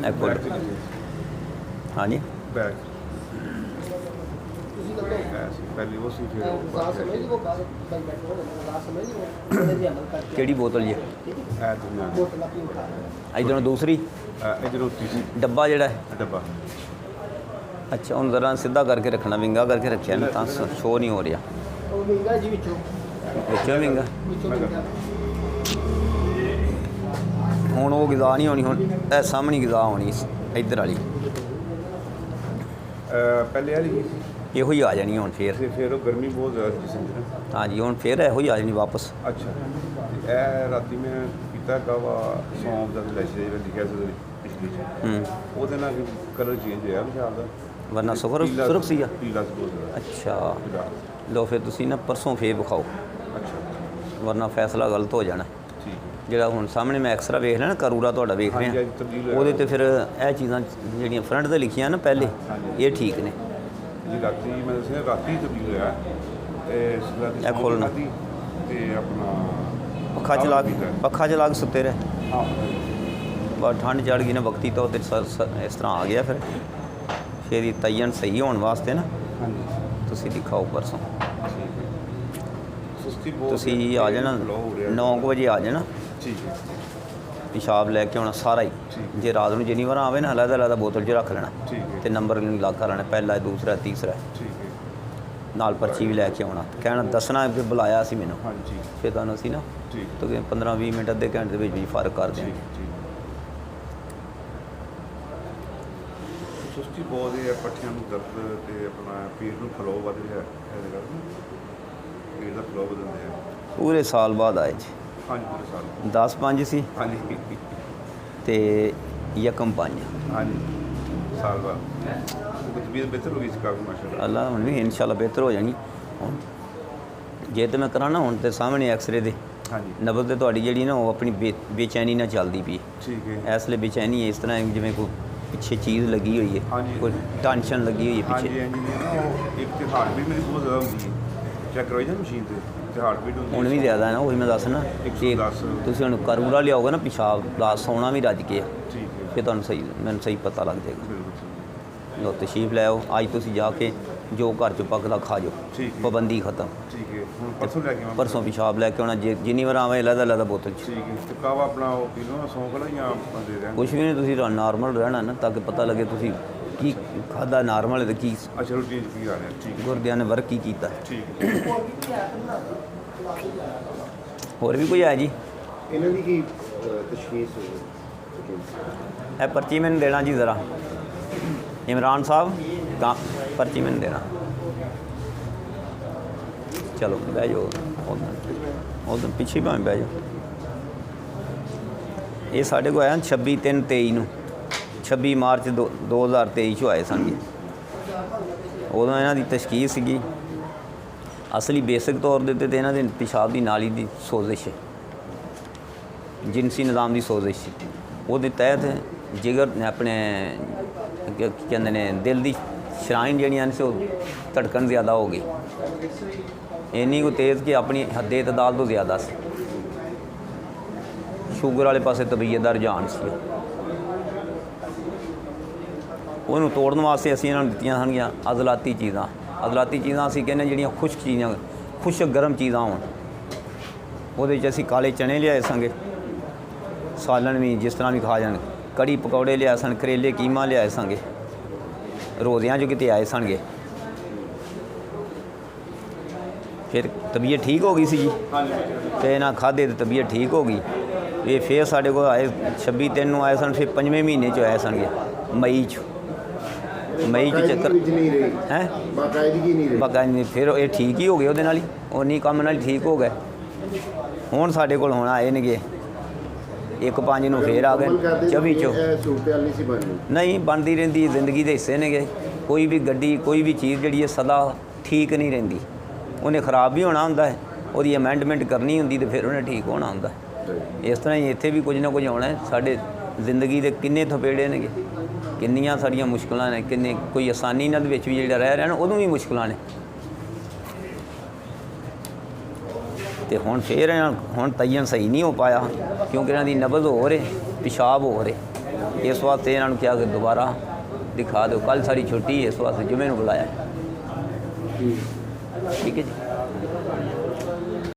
खोलो। हाँ जी बैग पहले वो सी फिर केड़ी बोतल जी इधरों दूसरी इधरों तीसरी डब्बा जड़ा है डब्बा। अच्छा हूँ ज़रा सीधा करके रखना विंगा करके रखे ना तो शो नहीं हो रहा विचों विंगा हूँ वो गिज़ा नहीं होनी हूँ सामने गिज़ा होनी इधर वाली पहले वाली ਇਹੋ ਹੀ ਆ ਜਾਣੀ ਹੁਣ ਫੇਰ फिर वो गर्मी बहुत ज़्यादा जिसम दिन। ਹਾਂਜੀ ਹੁਣ ਫੇਰ ਇਹੋ ਹੀ ਆ ਜਾਣੀ ਵਾਪਸ अच्छा राती में पीता कहवा सौंफ का लैश लिखा पिछली वो कलर चेंज होया विशाल का ਵਰਨਾ ਸੁਰਖ ਸੀਗਾ पीला से बहुत ज़्यादा ਅੱਛਾ ਲਓ ਫਿਰ ਤੁਸੀਂ ਨਾ ਪਰਸੋਂ ਫੇਰ ਵਿਖਾਓ अच्छा ਵਰਨਾ ਫੈਸਲਾ ਗਲਤ ਹੋ ਜਾਣਾ ठीक है ਜਿਹੜਾ ਹੁਣ ਸਾਹਮਣੇ ਮੈਂ ਐਕਸਰਾ ਵੇਖ ਲਿਆ ਨਾ ਕਰੂਰਾ ਤੁਹਾਡਾ ਵੇਖ हाँ जी ਰਿਹਾ अज तब्दील होया। ਉਹਦੇ ਤੇ ਫਿਰ ਇਹ ਚੀਜ਼ਾਂ ਜਿਹੜੀਆਂ ਫਰੰਟ ਤੇ ਲਿਖੀਆਂ ਨਾ ਪਹਿਲੇ ਇਹ ਠੀਕ ਨੇ जी राती मैं दसिया राती तब्दील होया ਇਹ ਖੋਲ੍ਹਣਾ। अपना ਪੱਖਾ ਚਲਾ ਕੇ ਸੁੱਤੇ ਰਹੇ हाँ ਬਸ ਠੰਡ ਚੜ ਗਈ ਨਾ ਵਕਤੀ ਤੋਂ ਤੇ ਇਸ ਤਰ੍ਹਾਂ ਆ ਗਿਆ ਫਿਰ ਇਹਦੀ ਤੈਯਨ ਸਹੀ ਹੋਣ ਵਾਸਤੇ ਨਾ हाँ जी ਤੁਸੀਂ ਦਿਖਾਓ ਪਰਸੋਂ सुस्ती बहुत ਤੁਸੀਂ ਆ ਜਾਣਾ लो हो रहा 9 ਵਜੇ ਆ ਜਾਣਾ ठीक है ਪਿਸ਼ਾਬ ਲੈ ਕੇ ਆਉਣਾ ਸਾਰਾ ਹੀ ਜੇ ਰਾਤ ਨੂੰ ਜਿੰਨੀ ਵਾਰ ਆਵੇ ਨਾ ਅਲੱਗ ਬੋਤਲ 'ਚ ਰੱਖ ਲੈਣਾ ठीक है ਤੇ ਨੰਬਰ ਨਹੀਂ ਲਾ ਲੈਣਾ ਪਹਿਲਾ ਦੂਸਰਾ ਤੀਸਰਾ ठीक है ਨਾਲ ਪਰਚੀ ਵੀ ਲੈ ਕੇ ਆਉਣਾ ਕਹਿਣਾ ਦੱਸਣਾ ਕਿ ਬੁਲਾਇਆ ਸੀ ਮੈਨੂੰ हाँ जी ਫਿਰ ਤੁਹਾਨੂੰ ਅਸੀਂ ਨਾ ठीक ਤਾਂ 15-20 ਮਿੰਟ ਅੱਧੇ ਘੰਟੇ ਦੇ ਵਿੱਚ ਵੀ ਫਰਕ ਕਰ ਦਿਆਂਗੇ ठीक ठीक ਸੁਸਤੀ ਬਹੁਤ ਹੈ ਪੱਠਿਆਂ ਨੂੰ ਦਰਦ ਤੇ ਆਪਣਾ ਪੇਟ ਨੂੰ ਫਲੋ ਵੱਧ ਰਿਹਾ ਇਹਦੇ ਨਾਲ ਪੇਟ ਦਾ ਫਲੋ ਵਧਦਾ ਹੈ ਪੂਰੇ ਸਾਲ ਬਾਅਦ ਆਏ ਜੀ ਹਾਂਜੀ ਪੂਰੇ ਸਾਲ 10-5 ਸੀ ਹਾਂਜੀ ਤੇ ਯਕਮ 5 ਹਾਂਜੀ ਸਾਲ ਬਾਅਦ ਤਬੀਅਤ ਬਿਹਤਰ ਹੋ ਗਈ ਸੀ ਕਾਫੀ ਮਾਸ਼ਾਅੱਲਾ। ਅੱਲਾ ਹੁਣ ਵੀ ਇਨਸ਼ਾਅੱਲਾ ਬਿਹਤਰ ਹੋ ਜਾਣੀ ਹੁਣ ਜੇ ਤੇ ਮੈਂ ਕਰਾਂ ਨਾ ਹੁਣ ਤੇ ਸਾਹਮਣੇ ਐਕਸਰੇ ਦੇ ਹਾਂਜੀ ਨਬਜ਼ ਤੇ ਤੁਹਾਡੀ ਜਿਹੜੀ ਨਾ ਉਹ ਆਪਣੀ ਬੇਚੈਨੀ ਨਾਲ ਚੱਲਦੀ ਪਈ ਠੀਕ ਹੈ ਇਸ ਲਈ ਬੇਚੈਨੀ ਇਸ ਤਰ੍ਹਾਂ ਹੈ ਜਿਵੇਂ ਕੋਈ ਪਿੱਛੇ ਚੀਜ਼ ਲੱਗੀ ਹੋਈ ਹੈ ਹਾਂਜੀ। ਕੋਈ ਟੈਨਸ਼ਨ ਲੱਗੀ ਹੋਈ ਹੈ ਹਾਂਜੀ ਪਿੱਛੇ ਹਾਂਜੀ ਨਾ ਉਹ ਇੱਕ ਤੇ ਹਾਰਟ ਬੀਟ ਮੇਰੀ ਬਹੁਤ ਜ਼ਿਆਦਾ ਹੁੰਦੀ ਹੈ ਚੈੱਕ ਕਰਵਾਈ ਨਾ ਮਸ਼ੀਨ ਤੇ ਹਾਰਟ ਬੀਟ ਹੁੰਦੀ ਹੁਣ ਵੀ ਜ਼ਿਆਦਾ ਹੈ ਨਾ ਉਹੀ ਮੈਂ ਦੱਸਣਾ ਕਿ 110 ਤੁਸੀਂ ਹੁਣ ਕਰੂਰਾ ਲਿਆਓਗੇ ਨਾ ਪਿਸ਼ਾਬ ਦਾ ਸੌਣਾ ਵੀ ਰੱਜ ਕੇ ਆ ਠੀਕ ਹੈ ਫਿਰ ਤੁਹਾਨੂੰ ਸਹੀ ਮੈਨੂੰ ਸਹੀ ਪਤਾ ਲੱਗ ਜਾਏਗਾ ਬਿਲਕੁਲ ਠੀਕ ਲਓ ਤਸ਼ਰੀਫ ਲੈ ਆਓ ਅੱਜ ਤੁਸੀਂ ਜਾ ਕੇ ਜੋ ਘਰ 'ਚ ਪੱਕਦਾ ਖਾ ਜਾਓ ਠੀਕ ਹੈ ਪਾਬੰਦੀ ਖਤਮ ਠੀਕ ਹੈ ਹੁਣ ਪਰਸੋਂ ਲੈ ਕੇ ਆਵਾਂ ਪਰਸੋਂ ਪਿਸ਼ਾਬ ਲੈ ਕੇ ਆਉਣਾ ਜਿੰਨੀ ਵਾਰ ਆਵੇ ਅਲੱਗ ਬੋਤਲ 'ਚ ਠੀਕ ਹੈ ਤੇ ਕਾਵਾ ਆਪਣਾ ਉਹ ਪੀ ਲਓ ਸੌਂਕ ਲਾ ਜਾਂ ਆਪਾਂ ਦੇ ਦਿਆਂਗੇ ਕੁਛ ਵੀ ਨਹੀਂ ਤੁਸੀਂ ਨਾਰਮਲ ਰਹਿਣਾ ਨਾ ਤਾਂ ਕਿ ਪਤਾ ਲੱਗੇ ਤੁਸੀਂ ਕੀ ਖਾਦਾ ਨਾਰਮਲ ਤੇ ਕੀ ਅੱਛਾ ਰੂਟੀਨ ਕੀ ਆ ਰਿਹਾ ਠੀਕ ਹੈ ਗੁਰਦਿਆਂ ਨੇ ਵਰਕ ਕੀ ਕੀਤਾ ਠੀਕ ਹੈ ਹੋਰ ਵੀ ਕੋਈ ਹੈ ਜੀ ਇਹਨਾਂ ਦੀ ਕੀ ਤਸ਼ਖੀਸ ਹੋਈ ਇਹ ਪਰਚੀ ਮੈਨੂੰ ਦੇਣਾ ਜੀ ਜ਼ਰਾ ਇਮਰਾਨ ਸਾਹਿਬ ਤਾਂ ਪਰਚੀ ਮੈਨੂੰ ਦੇਣਾ ਚਲੋ ਬਹਿ ਜਾਓ ਉਧਰ ਪਿੱਛੇ ਭਾਵੇਂ ਬਹਿ ਜਾਓ ਇਹ ਸਾਡੇ ਕੋਲ ਆਇਆ 26/3/23 ਨੂੰ 26 ਮਾਰਚ 2023 ਚ ਆਏ ਸਨ ਜੀ ਉਦੋਂ ਇਹਨਾਂ ਦੀ ਤਸ਼ਖੀਸ ਸੀਗੀ ਅਸਲੀ ਬੇਸਿਕ ਤੌਰ ਦੇ ਉੱਤੇ ਤੇ ਇਹਨਾਂ ਦੇ ਪਿਸ਼ਾਬ ਦੀ ਨਾਲੀ ਦੀ ਸੋਜ਼ਿਸ਼ ਹੈ ਜਿਨਸੀ ਨਿਜ਼ਾਮ ਦੀ ਸੋਜ਼ਿਸ਼ ਸੀ ਉਹਦੇ ਤਹਿਤ ਜਿਗਰ ਨੇ ਆਪਣੇ ਕੀ ਕਹਿੰਦੇ ਨੇ ਦਿਲ ਦੀ ਸ਼ਰਾਈਨ ਜਿਹੜੀਆਂ ਨੇ ਉਹ ਧੜਕਣ ਜ਼ਿਆਦਾ ਹੋ ਗਈ ਇੰਨੀ ਕੁ ਤੇਜ਼ ਕਿ ਆਪਣੀ ਹੱਦੇ ਤਦਾਦ ਤੋਂ ਜ਼ਿਆਦਾ ਸੀ ਸ਼ੂਗਰ ਵਾਲੇ ਪਾਸੇ ਤਬੀਅਤ ਦਾ ਰੁਝਾਨ ਸੀ ਉਹਨੂੰ ਤੋੜਨ ਵਾਸਤੇ ਅਸੀਂ ਇਹਨਾਂ ਨੂੰ ਦਿੱਤੀਆਂ ਸਨ ਅਜ਼ਲਾਤੀ ਚੀਜ਼ਾਂ ਅਸੀਂ ਕਹਿੰਦੇ ਜਿਹੜੀਆਂ ਖੁਸ਼ਕ ਗਰਮ ਚੀਜ਼ਾਂ ਹੋਣ ਉਹਦੇ 'ਚ ਅਸੀਂ ਕਾਲੇ ਚਣੇ ਲਿਆਏ ਸਾਂਗੇ ਸਾਲਣ ਵੀ ਜਿਸ ਤਰ੍ਹਾਂ ਵੀ ਖਾ ਜਾਣ ਕੜੀ ਪਕੌੜੇ ਲਿਆਏ ਸਨ ਕਰੇਲੇ ਕੀਮਾ ਲਿਆਏ ਸਾਂਗੇ ਰੋਜ਼ਿਆਂ 'ਚ ਕਿਤੇ ਆਏ ਸਨਗੇ ਫਿਰ ਤਬੀਅਤ ਠੀਕ ਹੋ ਗਈ ਸੀ ਜੀ ਤੇ ਇਹਨਾਂ ਖਾਧੇ ਤੇ ਤਬੀਅਤ ਠੀਕ ਹੋ ਗਈ ਇਹ ਫਿਰ ਸਾਡੇ ਕੋਲ ਆਏ 26/3 ਨੂੰ ਆਏ ਸਨ ਫਿਰ 5ਵੇਂ ਮਹੀਨੇ 'ਚ ਆਏ ਸਨਗੇ ਮਈ 'ਚ ਚੱਕਰ ਹੈ ਬਾਕਾਇਦਗੀ ਨਹੀਂ ਰਹੀ ਬਾਕਾਇਦਗੀ ਫਿਰ ਇਹ ਠੀਕ ਹੀ ਹੋ ਗਏ ਉਹਦੇ ਨਾਲ ਹੀ ਉਨੀ ਕੰਮ ਨਾਲ ਠੀਕ ਹੋ ਗਏ ਹੁਣ ਸਾਡੇ ਕੋਲ ਹੁਣ ਆਏ ਨੇਗੇ 1/5 ਨੂੰ ਫੇਰ ਆ ਗਏ 24 'ਚੋਂ ਸੂਰਤ-ਹਾਲ ਨਹੀਂ ਸੀ ਬਣਨੀ ਨਹੀਂ ਬਣਦੀ ਰਹਿੰਦੀ ਜ਼ਿੰਦਗੀ ਦੇ ਹਿੱਸੇ ਨੇਗੇ ਕੋਈ ਵੀ ਗੱਡੀ ਕੋਈ ਵੀ ਚੀਜ਼ ਜਿਹੜੀ ਹੈ ਸਦਾ ਠੀਕ ਨਹੀਂ ਰਹਿੰਦੀ ਉਹਨੇ ਖ਼ਰਾਬ ਵੀ ਹੋਣਾ ਹੁੰਦਾ ਹੈ ਉਹਦੀ ਅਮੈਂਡਮੈਂਟ ਕਰਨੀ ਹੁੰਦੀ ਤੇ ਫਿਰ ਉਹਨੇ ਠੀਕ ਹੋਣਾ ਹੁੰਦਾ ਇਸ ਤਰ੍ਹਾਂ ਹੀ ਇੱਥੇ ਵੀ ਕੁਝ ਨਾ ਕੁਝ ਆਉਣਾ ਹੈ ਸਾਡੇ ਜ਼ਿੰਦਗੀ ਦੇ ਕਿੰਨੇ ਥਪੇੜੇ ਨੇਗੇ ਕਿੰਨੀਆਂ ਸਾਡੀਆਂ ਮੁਸ਼ਕਲਾਂ ਨੇ ਕਿੰਨੇ ਕੋਈ ਆਸਾਨੀ ਨਾਲ ਵਿੱਚ ਵੀ ਜਿਹੜਾ ਰਹਿ ਰਿਹਾ ਨਾ ਉਦੋਂ ਵੀ ਮੁਸ਼ਕਲਾਂ ਨੇ ਤੇ ਹੁਣ ਫੇਰ ਹੁਣ ਤੈਯਨ ਸਹੀ ਨਹੀਂ ਹੋ ਪਾਇਆ ਕਿਉਂਕਿ ਇਹਨਾਂ ਦੀ ਨਬਜ਼ ਹੋ ਰਹੇ ਪਿਸ਼ਾਬ ਹੋ ਰਹੇ ਇਸ ਵਾਸਤੇ ਇਹਨਾਂ ਨੂੰ ਕਿਹਾ ਕਿ ਦੁਬਾਰਾ ਦਿਖਾ ਦਿਓ। ਕੱਲ੍ਹ ਸਾਡੀ ਛੁੱਟੀ ਹੈ, ਇਸ ਵਾਸਤੇ ਜੁਮੇ ਨੂੰ ਬੁਲਾਇਆ। ਠੀਕ ਹੈ ਜੀ।